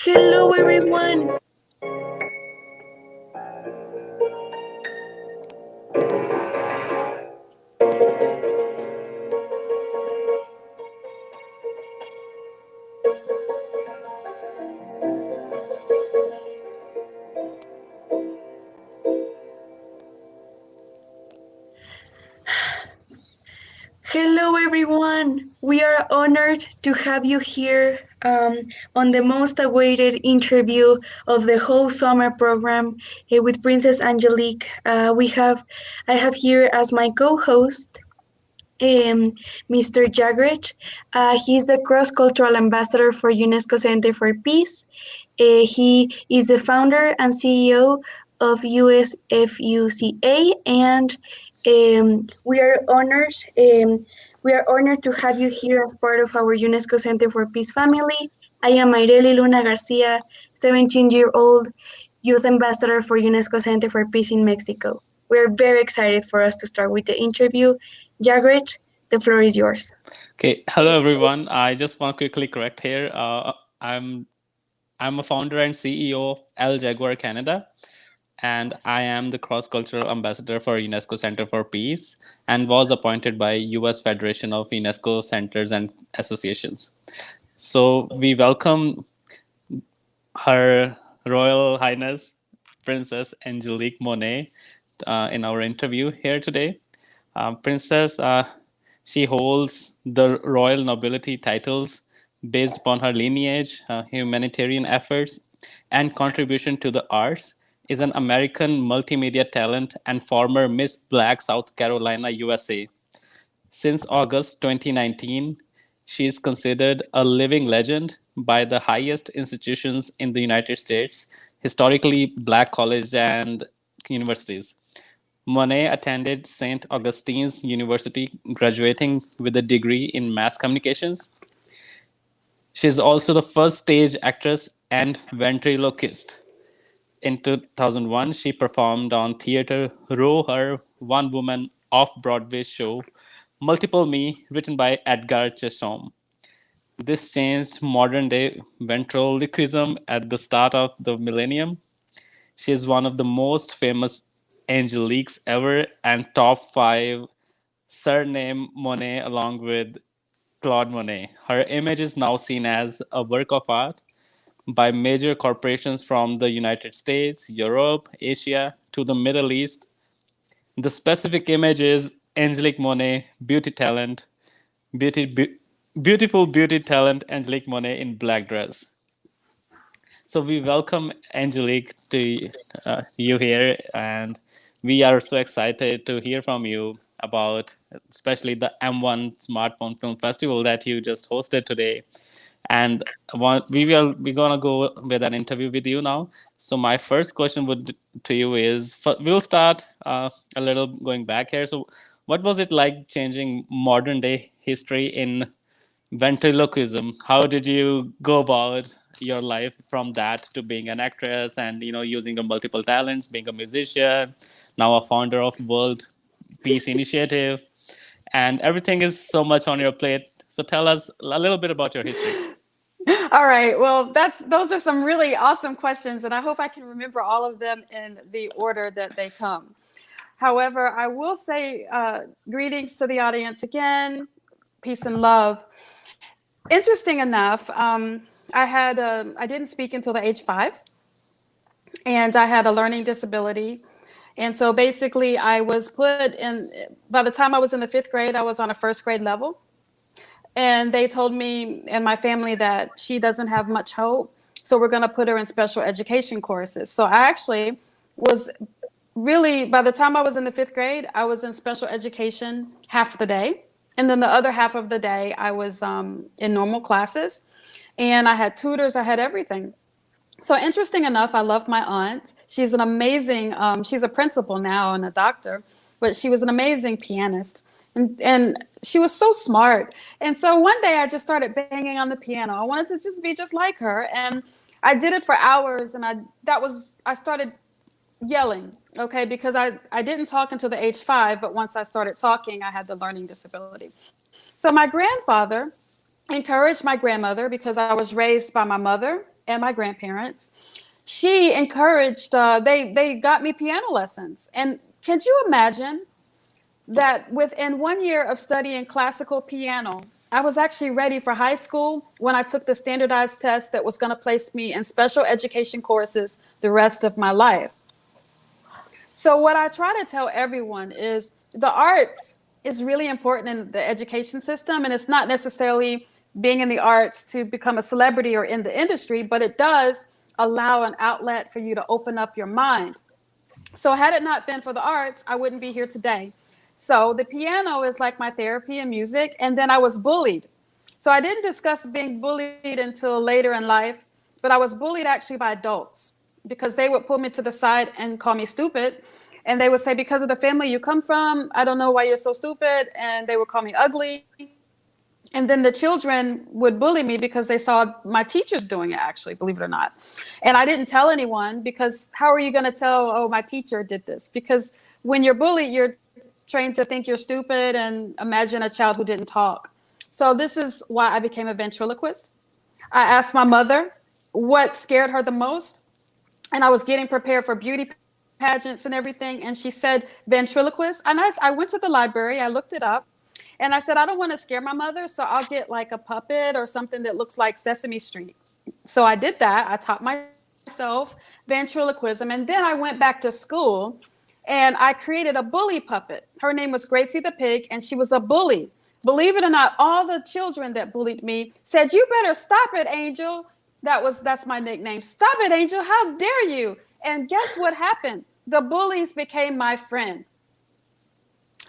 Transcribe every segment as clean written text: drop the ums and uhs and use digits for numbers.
Hello, everyone. Hello, everyone. We are honored to have you here on the most awaited interview of the whole summer program with Princess Angelique. I have here as my co-host Mr. Jagret. He's the cross-cultural ambassador for UNESCO Center for Peace. He is the founder and CEO of USFUCA, and we are honored. We are honored to have you here as part of our UNESCO Center for Peace family. I am Mayreli Luna Garcia, 17-year-old youth ambassador for UNESCO Center for Peace in Mexico. We're very excited for us to start with the interview. Jagret, the floor is yours. Okay, hello everyone. I just want to quickly correct here. I'm a founder and CEO of El Jaguar Canada, and I am the cross-cultural ambassador for UNESCO Center for Peace, and was appointed by U.S. Federation of UNESCO Centers and Associations. So we welcome Her Royal Highness Princess Angelique Monét in our interview here today. Princess, she holds the royal nobility titles based upon her lineage, humanitarian efforts, and contribution to the arts. Is an American multimedia talent and former Miss Black South Carolina, USA. Since August 2019, she is considered a living legend by the highest institutions in the United States, historically black colleges and universities. Monet attended St. Augustine's University, graduating with a degree in mass communications. She is also the first stage actress and ventriloquist. In 2001, she performed on Theatre Row her one woman off Broadway show, Multiple Me, written by Edgar Chesom. This changed modern day ventriloquism at the start of the millennium. She is one of the most famous Angeliques ever and top five surname Monet along with Claude Monet. Her image is now seen as a work of art by major corporations from the United States, Europe, Asia to the Middle East. The specific image is Angelique Monet, beauty talent, beauty, beautiful beauty talent Angelique Monet in black dress. So we welcome Angelique to you here, and we are so excited to hear from you about especially the M1 Smartphone Film Festival that you just hosted today. And we're gonna go with an interview with you now. So my first question would to you is we'll start a little going back here. So what was it like changing modern day history in ventriloquism? How did you go about your life from that to being an actress and using your multiple talents, being a musician, now a founder of World Peace Initiative, and everything is so much on your plate. So tell us a little bit about your history. All right. Well, those are some really awesome questions, and I hope I can remember all of them in the order that they come. However, I will say greetings to the audience again, peace and love. Interesting enough, I didn't speak until the age 5, and I had a learning disability. And so basically, I was put in. By the time I was in the 5th grade, I was on a 1st grade level. And they told me and my family that she doesn't have much hope. So we're going to put her in special education courses. So I actually was really, by the time I was in the 5th grade, I was in special education half the day. And then the other half of the day, I was in normal classes. And I had tutors, I had everything. So interesting enough, I love my aunt. She's an amazing, she's a principal now and a doctor, but she was an amazing pianist. And she was so smart. And so one day I just started banging on the piano. I wanted to just be just like her. And I did it for hours. And I started yelling, okay, because I didn't talk until the age 5. But once I started talking, I had the learning disability. So my grandfather encouraged my grandmother, because I was raised by my mother and my grandparents, she encouraged, they got me piano lessons. And can you imagine that within 1 year of studying classical piano, I was actually ready for high school when I took the standardized test that was going to place me in special education courses the rest of my life. So what I try to tell everyone is the arts is really important in the education system. And it's not necessarily being in the arts to become a celebrity or in the industry, but it does allow an outlet for you to open up your mind. So had it not been for the arts, I wouldn't be here today. So the piano is like my therapy and music. And then I was bullied. So I didn't discuss being bullied until later in life, but I was bullied actually by adults because they would pull me to the side and call me stupid. And they would say, because of the family you come from, I don't know why you're so stupid. And they would call me ugly. And then the children would bully me because they saw my teachers doing it, actually, believe it or not. And I didn't tell anyone because how are you going to tell, oh, my teacher did this? Because when you're bullied, you're trained to think you're stupid and imagine a child who didn't talk. So this is why I became a ventriloquist. I asked my mother what scared her the most. And I was getting prepared for beauty pageants and everything. And she said, ventriloquist. And I went to the library, I looked it up. And I said, I don't want to scare my mother, so I'll get like a puppet or something that looks like Sesame Street. So I did that. I taught myself ventriloquism. And then I went back to school and I created a bully puppet. Her name was Gracie the Pig, and she was a bully. Believe it or not, all the children that bullied me said, you better stop it, Angel. That's my nickname. Stop it, Angel. How dare you? And guess what happened? The bullies became my friend.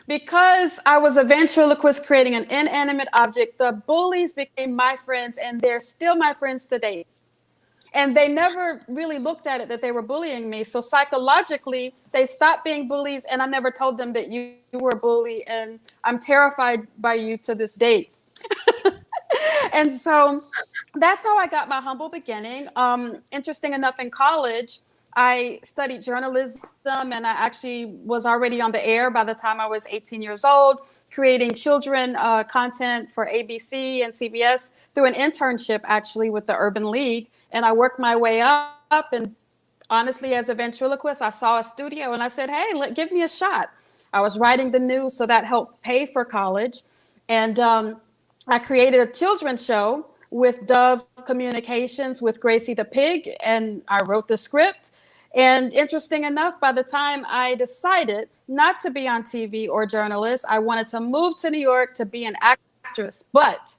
Because I was a ventriloquist creating an inanimate object, the bullies became my friends, and they're still my friends today. And they never really looked at it that they were bullying me. So psychologically, they stopped being bullies, and I never told them that you were a bully, and I'm terrified by you to this date. And so that's how I got my humble beginning. Interesting enough, in college, I studied journalism, and I actually was already on the air by the time I was 18 years old, creating children content for ABC and CBS through an internship actually with the Urban League. And I worked my way up. And honestly, as a ventriloquist, I saw a studio and I said, hey, give me a shot. I was writing the news, so that helped pay for college. And I created a children's show with Dove Communications with Gracie the Pig, and I wrote the script. And interesting enough, by the time I decided not to be on TV or journalist, I wanted to move to New York to be an actress. But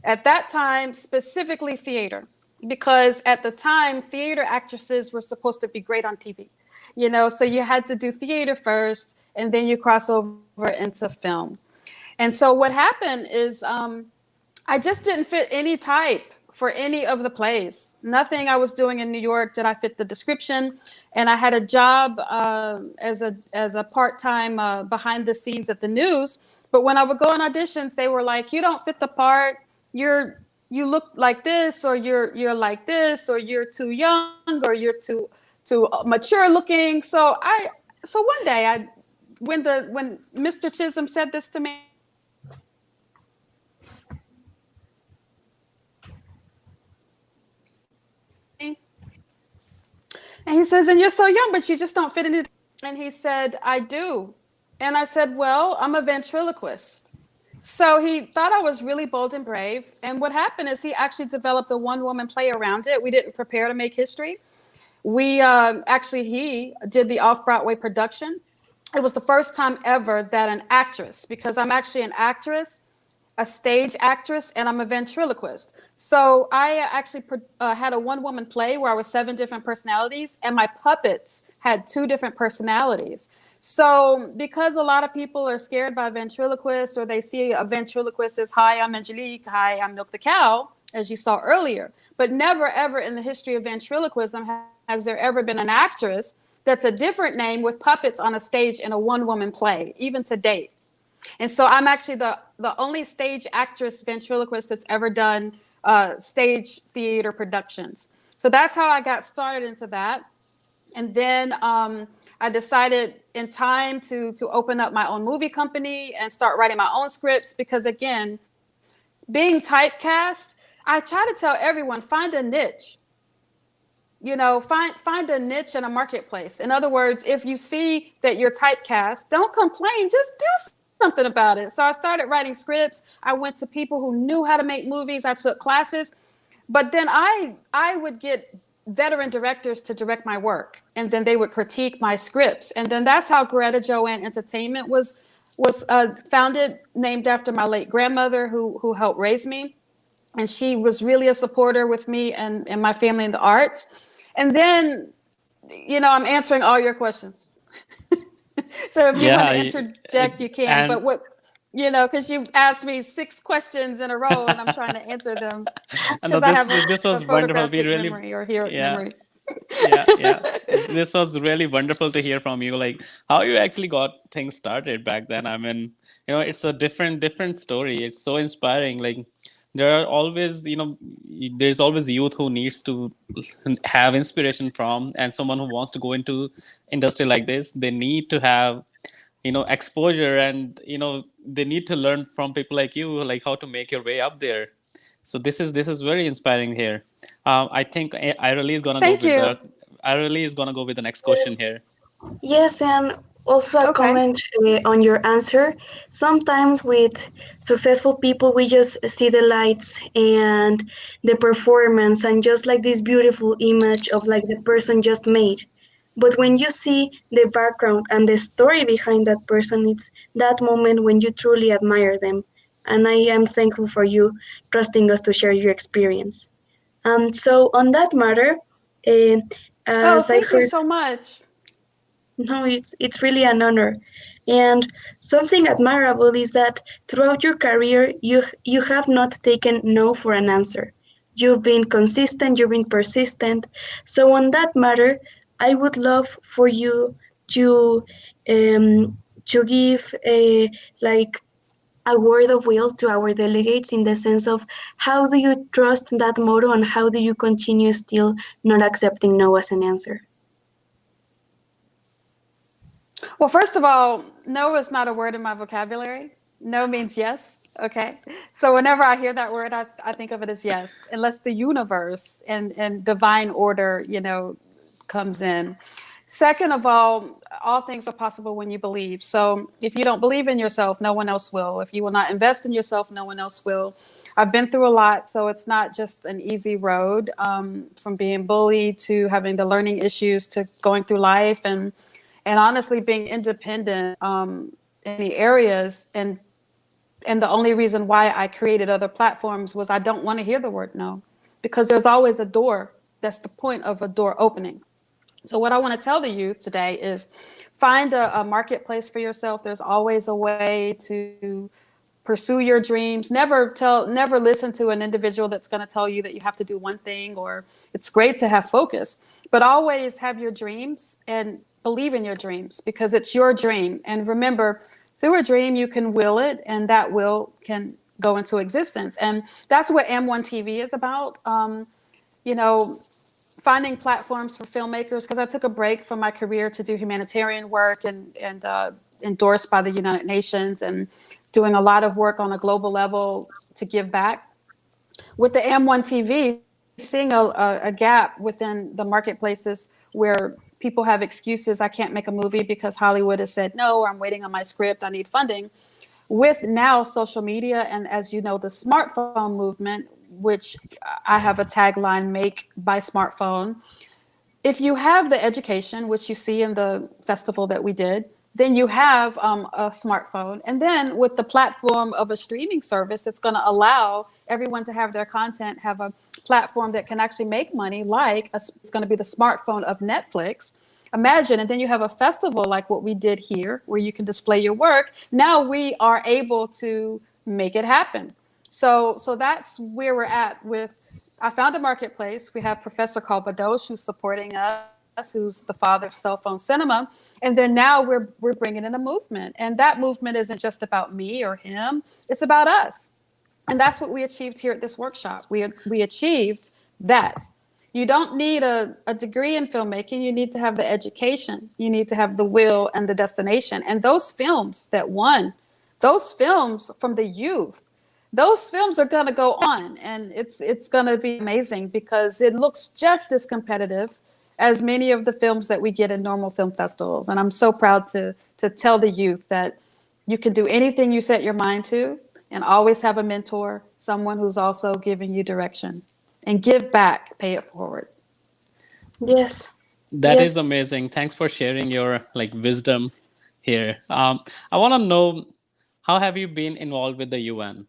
at that time, specifically theater, because at the time, theater actresses were supposed to be great on TV. You know, so you had to do theater first, and then you cross over into film. And so what happened is I just didn't fit any type for any of the plays. Nothing I was doing in New York did I fit the description. And I had a job as a part-time behind the scenes at the news. But when I would go on auditions, they were like, you don't fit the part. You look like this, or you're like this, or you're too young, or you're too mature looking. So one day when Mr. Chisholm said this to me, and he says, and you're so young, but you just don't fit into. And he said, I do. And I said, well, I'm a ventriloquist. So he thought I was really bold and brave. And what happened is he actually developed a one-woman play around it. We didn't prepare to make history. He did the off-Broadway production. It was the first time ever that an actress, because I'm actually an actress, a stage actress, and I'm a ventriloquist. So I actually had a one-woman play where I was 7 different personalities, and my puppets had 2 different personalities. So because a lot of people are scared by ventriloquists, or they see a ventriloquist as, hi, I'm Angelique, hi, I'm Milk the Cow, as you saw earlier. But never, ever in the history of ventriloquism has there ever been an actress that's a different name with puppets on a stage in a one-woman play, even to date. And so I'm actually the only stage actress ventriloquist that's ever done stage theater productions. So that's how I got started into that. And then I decided in time to open up my own movie company and start writing my own scripts, because again, being typecast, I try to tell everyone, find a niche. find a niche in a marketplace. In other words, if you see that you're typecast, don't complain, just do something about it. So I started writing scripts. I went to people who knew how to make movies. I took classes, but then I would get veteran directors to direct my work, and then they would critique my scripts. And then that's how Greta Joanne Entertainment was founded, named after my late grandmother who helped raise me. And she was really a supporter with me and my family in the arts. And then, I'm answering all your questions. So if you want to Yeah, interject, you can. and But because you asked me 6 questions in a row and I'm trying to answer them no, because I have this a was wonderful. We photographic really, memory or hearing yeah, memory. yeah. This was really wonderful to hear from you, like how you actually got things started back then. I mean, it's a different story. It's so inspiring. Like there are always, there's always youth who needs to have inspiration from, and someone who wants to go into industry like this, they need to have exposure, and they need to learn from people like you, like how to make your way up there. So this is very inspiring here. I think Ireli is gonna go Thank with you. the next question here. Yes, and also a Okay. comment on your answer. Sometimes with successful people, we just see the lights and the performance and just like this beautiful image of like the person just made. But when you see the background and the story behind that person, it's that moment when you truly admire them. And I am thankful for you trusting us to share your experience. So on that matter, uh, Oh, as I thank you heard. so much. No, it's really an honor. And something admirable is that throughout your career you have not taken no for an answer. You've been consistent, you've been persistent. So on that matter, I would love for you to give a like a word of will to our delegates in the sense of how do you trust that motto and how do you continue still not accepting no as an answer? Well, first of all, no is not a word in my vocabulary. No means yes. Okay. So whenever I hear that word, I think of it as yes, unless the universe and divine order, comes in. Second of all things are possible when you believe. So if you don't believe in yourself, no one else will. If you will not invest in yourself, no one else will. I've been through a lot, so it's not just an easy road, from being bullied to having the learning issues to going through life and honestly being independent, in the areas. And the only reason why I created other platforms was I don't want to hear the word no, because there's always a door. That's the point of a door opening. So what I want to tell the youth today is find a marketplace for yourself. There's always a way to pursue your dreams. Never listen to an individual that's going to tell you that you have to do one thing, or it's great to have focus, but always have your dreams and believe in your dreams because it's your dream. And remember, through a dream, you can will it, and that will can go into existence. And that's what M1 TV is about. You know, Finding platforms for filmmakers, because I took a break from my career to do humanitarian work and endorsed by the United Nations and doing a lot of work on a global level to give back. With the AM1 TV, seeing a gap within the marketplaces where people have excuses. I can't make a movie because Hollywood has said no, or I'm waiting on my script, I need funding. With now social media and, as you know, the smartphone movement, which I have a tagline, make by smartphone. If you have the education, which you see in the festival that we did, then you have a smartphone. And then with the platform of a streaming service that's going to allow everyone to have their content, have a platform that can actually make money, like it's going to be the smartphone of Netflix. Imagine, and then you have a festival like what we did here, where you can display your work. Now we are able to make it happen. So that's where we're at with. I found a marketplace. We have Professor Kalbadosh who's supporting us, who's the father of cell phone cinema. And then now we're bringing in a movement. And that movement isn't just about me or him, it's about us. And that's what we achieved here at this workshop. We achieved that. You don't need a degree in filmmaking. You need to have the education. You need to have the will and the destination. And those films that won, those films from the youth, those films are going to go on, and it's going to be amazing because it looks just as competitive as many of the films that we get in normal film festivals. And I'm so proud to tell the youth that you can do anything you set your mind to, and always have a mentor, someone who's also giving you direction, and give back, pay it forward. Yes. That Yes. is amazing. Thanks for sharing your like wisdom here. I want to know, how have you been involved with the UN?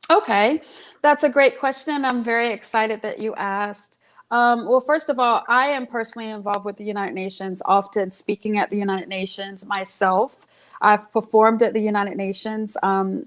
Okay, that's a great question. I'm very excited that you asked. Well, first of all, I am personally involved with the United Nations, often speaking at the United Nations myself. I've performed at the United Nations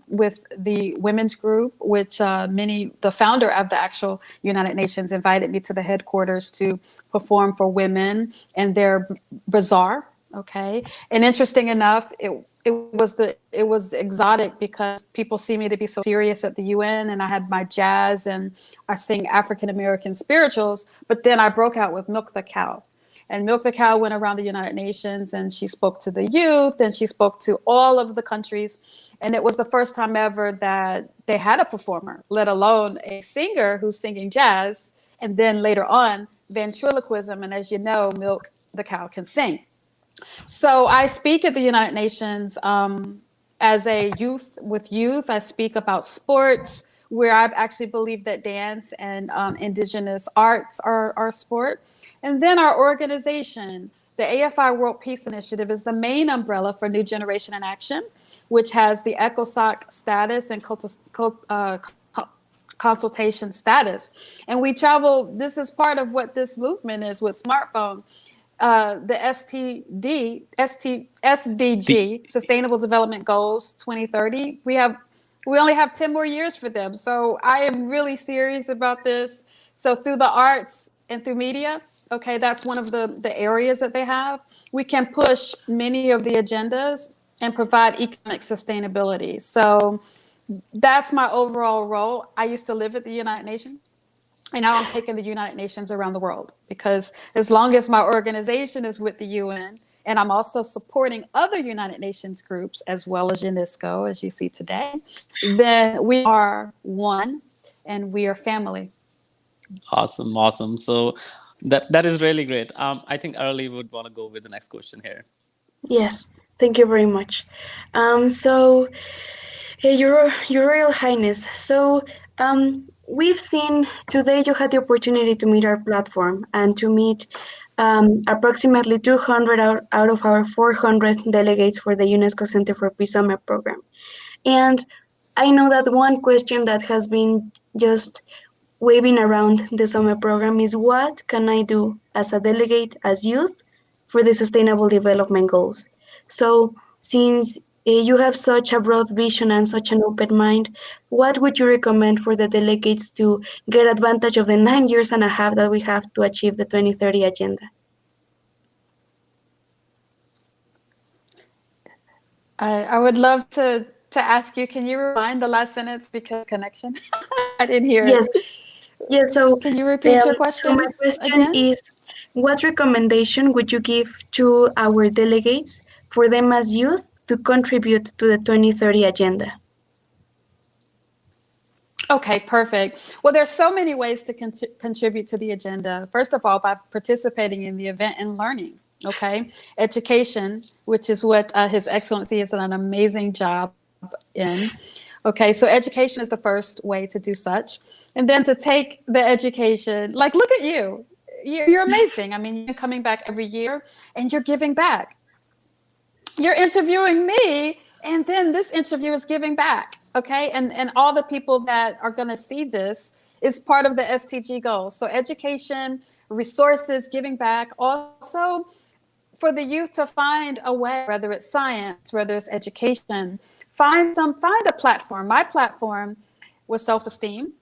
with the women's group, which the founder of the actual United Nations invited me to the headquarters to perform for women in their bazaar. Okay, and interesting enough, it was exotic because people see me to be so serious at the UN, and I had my jazz and I sing African American spirituals, but then I broke out with Milk the Cow. And Milk the Cow went around the United Nations, and she spoke to the youth, and she spoke to all of the countries. And it was the first time ever that they had a performer, let alone a singer who's singing jazz. And then later on, ventriloquism. And as you know, Milk the Cow can sing. So I speak at the United Nations as a youth with youth. I speak about sports, where I actually believe that dance and indigenous arts are sport. And then our organization, the AFI World Peace Initiative, is the main umbrella for New Generation in Action, which has the ECOSOC status and consultation status. And we travel, this is part of what this movement is with smartphone. The The, SDG, Sustainable Development Goals 2030. We only have 10 more years for them. So I am really serious about this. So through the arts and through media, okay, that's one of the areas that they have. We can push many of the agendas and provide economic sustainability. So that's my overall role. I used to live at the United Nations. And now I'm taking the United Nations around the world, because as long as my organization is with the UN, and I'm also supporting other United Nations groups as well as UNESCO, as you see today, then we are one and we are family. awesome, awesome. So that is really great. I think Early would want to go with the next question here. Yes. Thank you very much. So, Your Royal Highness. So, we've seen today you had the opportunity to meet our platform and to meet approximately 200 out of our 400 delegates for the UNESCO Center for Peace Summer program. And I know that one question that has been just waving around the summer program is, what can I do as a delegate, as youth, for the Sustainable Development Goals? So, since you have such a broad vision and such an open mind, what would you recommend for the delegates to get advantage of the 9 years and a half that we have to achieve the 2030 agenda? I would love to ask you, can you rewind the last sentence because connection? I didn't hear Yes, it. yes. Can you repeat your So my question question again? is, what recommendation would you give to our delegates for them as youth to contribute to the 2030 agenda? Okay, perfect. Well, there's so many ways to contribute to the agenda. First of all, by participating in the event and learning. Okay, education, which is what His Excellency has done an amazing job in. Okay, so education is the first way to do such, and then to take the education. Like, look at you. You're amazing. I mean, you're coming back every year, and you're giving back. You're interviewing me, and then this interview is giving back. Okay, and all the people that are going to see this is part of the STG goals. So education, resources, giving back. Also for the youth to find a way, whether it's science, whether it's education, find a platform. My platform was self-esteem,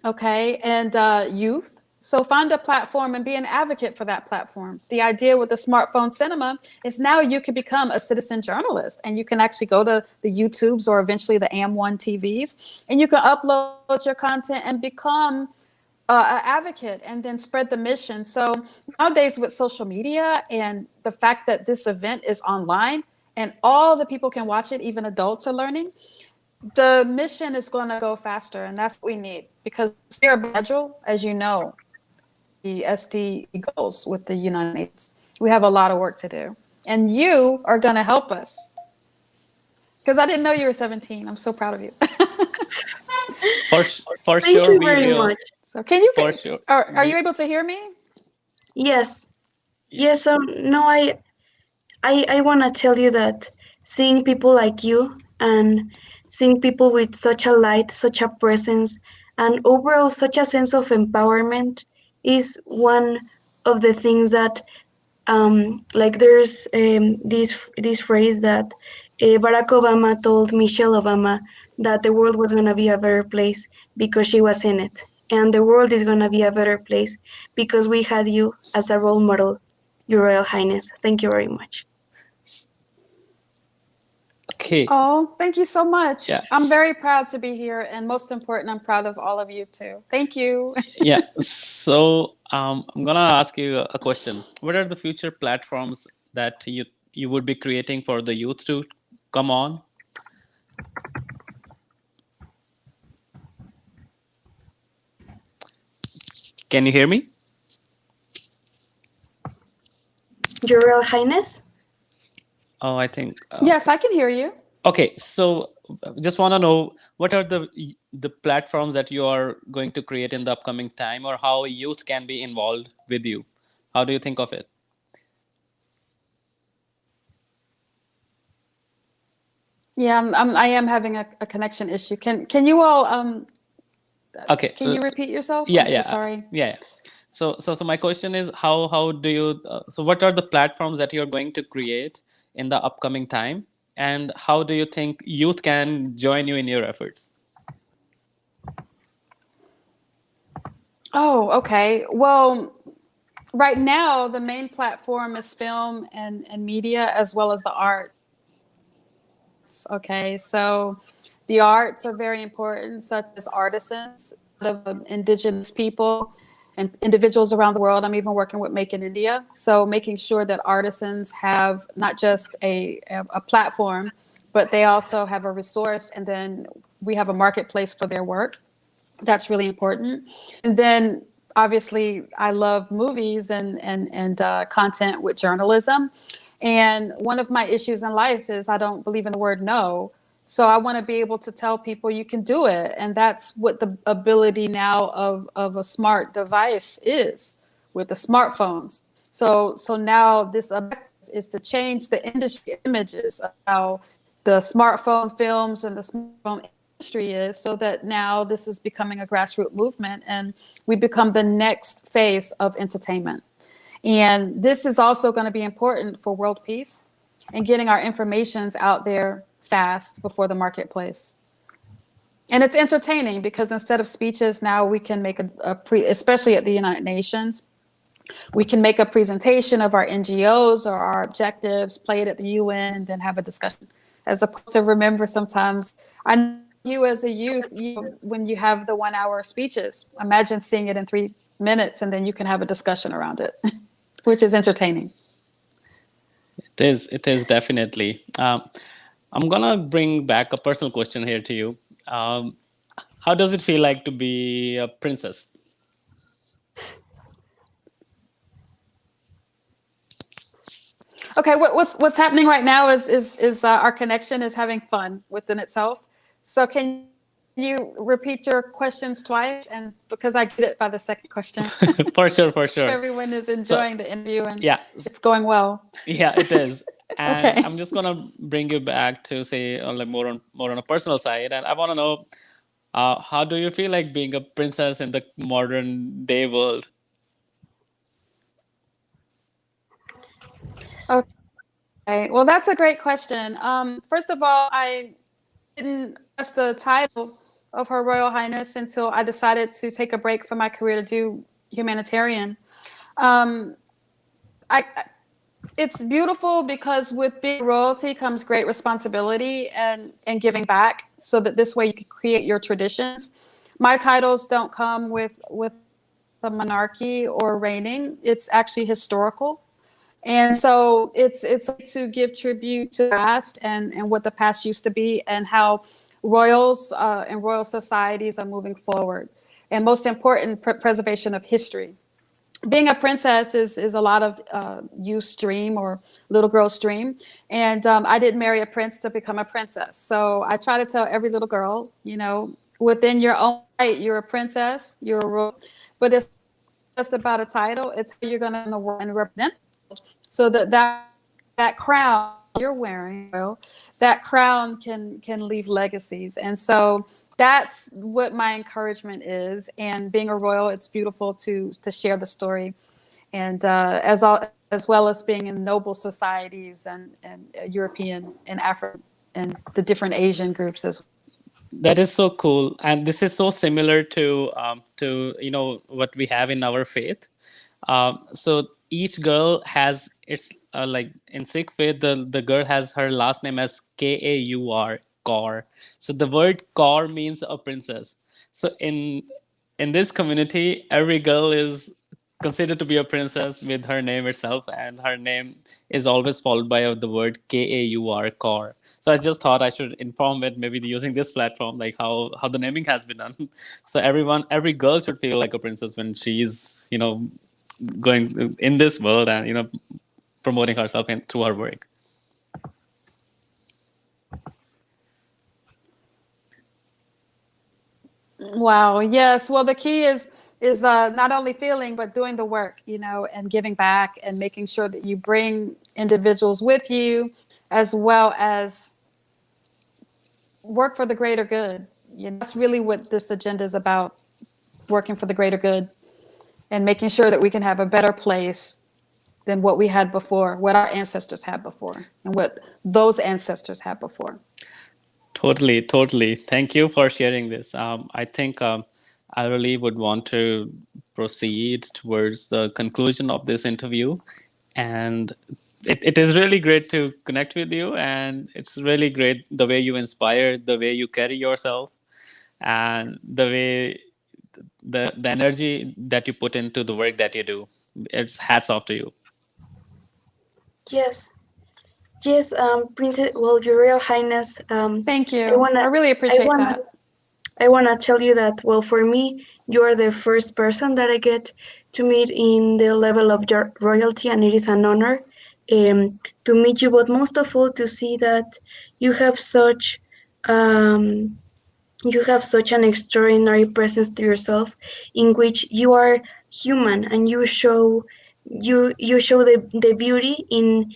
okay, and youth. So find a platform and be an advocate for that platform. The idea with the smartphone cinema is now you can become a citizen journalist, and you can actually go to the YouTubes or eventually the AM1 TVs, and you can upload your content and become an advocate and then spread the mission. So nowadays with social media and the fact that this event is online, and all the people can watch it, even adults are learning, the mission is going to go faster. And that's what we need, because we are fragile, as you know, the SD goals with the United Nations. We have a lot of work to do. And you are going to help us. Because I didn't know you were 17. I'm so proud of you. For Thank sure you we very will. much. So can you, For sure. are you able to hear me? Yes. Yes. So no, I want to tell you that seeing people like you and seeing people with such a light, such a presence, and overall such a sense of empowerment is one of the things that like there's this phrase that Barack Obama told Michelle Obama that the world was gonna be a better place because she was in it, and the world is gonna be a better place because we had you as a role model, Your Royal Highness. Thank you very much. Okay. Oh, thank you so much. I'm Yes. very proud to be here. And most important, I'm proud of all of you too. Thank you. Yeah. So I'm gonna ask you a question. What are the future platforms that you would be creating for the youth to come on? Can you hear me? Your Royal Highness? Oh, I think. Yes, I can hear you. Okay. So just want to know what are the platforms that you are going to create in the upcoming time, or how youth can be involved with you. How do you think of it? Yeah, I am having a connection issue. Can you all Okay. can you repeat yourself? Yeah, I'm so yeah, sorry. yeah. So my question is, how do you so what are the platforms that you're going to create in the upcoming time, and how do you think youth can join you in your efforts? Oh, okay. Well, right now the main platform is film and media, as well as the arts. Okay, so the arts are very important, such as artisans, of indigenous people and individuals around the world. I'm even working with Make in India. So making sure that artisans have not just a platform, but they also have a resource, and then we have a marketplace for their work. That's really important. And then obviously I love movies and content with journalism. And one of my issues in life is I don't believe in the word no. So I want to be able to tell people you can do it. And that's what the ability now of a smart device is with the smartphones. So now this objective is to change the industry images of how the smartphone films and the smartphone industry is, so that now this is becoming a grassroots movement and we become the next phase of entertainment. And this is also going to be important for world peace and getting our informations out there fast before the marketplace. And it's entertaining because instead of speeches, now we can make especially at the United Nations, we can make a presentation of our NGOs or our objectives, play it at the UN, and then have a discussion. As opposed to, remember, sometimes I know you as a youth, when you have the 1 hour speeches, imagine seeing it in 3 minutes, and then you can have a discussion around it, which is entertaining. It is definitely. I'm gonna bring back a personal question here to you. How does it feel like to be a princess? Okay, what's happening right now is our connection is having fun within itself. So can you repeat your questions twice? And because I get it by the second question. For sure, for sure. Everyone is enjoying the interview and Yeah, it's going well. yeah, it is. And Okay. I'm just gonna bring you back to say like more on a personal side, and I want to know how do you feel like being a princess in the modern day world? Okay, well, that's a great question. First of all, I didn't press the title of Her Royal Highness until I decided to take a break from my career to do humanitarian. Um, I, it's beautiful because with being royalty comes great responsibility and giving back, so that this way you can create your traditions. My titles don't come with a monarchy or reigning. It's actually historical. And so it's to give tribute to the past and what the past used to be, and how royals and royal societies are moving forward. And most important, preservation of history. Being a princess is a lot of youth's dream or little girl's dream. And I didn't marry a prince to become a princess. So I try to tell every little girl, within your own right, you're a princess, you're a royal, but it's just about a title. It's how you're going to in the world and represent. So that crown you're wearing, that crown can leave legacies. And so that's what my encouragement is. And being a royal, it's beautiful to share the story, and as well as being in noble societies and European and African and the different Asian groups as well. That is so cool, and this is so similar to what we have in our faith. So each girl has its like in Sikh faith, the girl has her last name as Kaur, Kaur. So the word Kaur means a princess. So in this community, every girl is considered to be a princess with her name itself, and her name is always followed by the word Kaur, Kaur. So I just thought I should inform it, maybe using this platform, like how the naming has been done. So every girl should feel like a princess when she's going in this world and promoting herself through her work. Wow. Yes. Well, the key is not only feeling but doing the work, and giving back and making sure that you bring individuals with you, as well as work for the greater good. That's really what this agenda is about: working for the greater good and making sure that we can have a better place than what we had before, what our ancestors had before, and what those ancestors had before. Totally. Thank you for sharing this. I think I really would want to proceed towards the conclusion of this interview. And it is really great to connect with you. And it's really great the way you inspire, the way you carry yourself, and the way the energy that you put into the work that you do. It's hats off to you. Yes, yes, Princess. Well, Your Royal Highness. Thank I you. wanna, I really I appreciate wanna, that. I wanna tell you that. Well, for me, you are the first person that I get to meet in the level of your royalty, and it is an honor to meet you. But most of all, to see that you have such um, you have such an extraordinary presence to yourself, in which you are human and you show the beauty in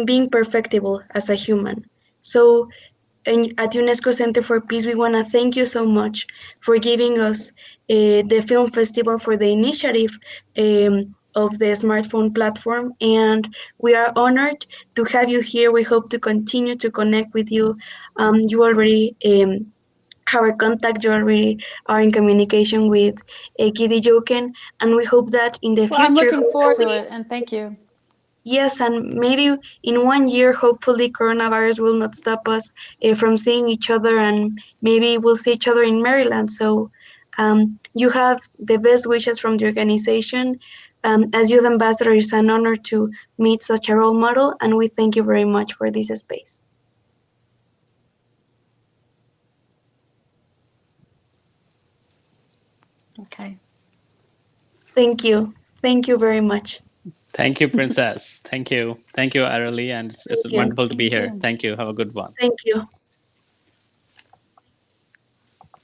being perfectible as a human. So at UNESCO Center for Peace, we want to thank you so much for giving us the film festival for the initiative of the smartphone platform. And we are honored to have you here. We hope to continue to connect with you. You already have our contact, you already are in communication with Kidi Joken, and we hope that in the Well, I'm future, looking forward to hopefully, it, and thank you. yes, and maybe in 1 year, hopefully, coronavirus will not stop us from seeing each other, and maybe we'll see each other in Maryland. So, you have the best wishes from the organization. As youth ambassador, it's an honor to meet such a role model, and we thank you very much for this space. Okay. Thank you. Thank you very much. Thank you, Princess. Thank you, Arali, and it's Thank you. wonderful to be Thank here. you. Thank you. Have a good one. Thank you.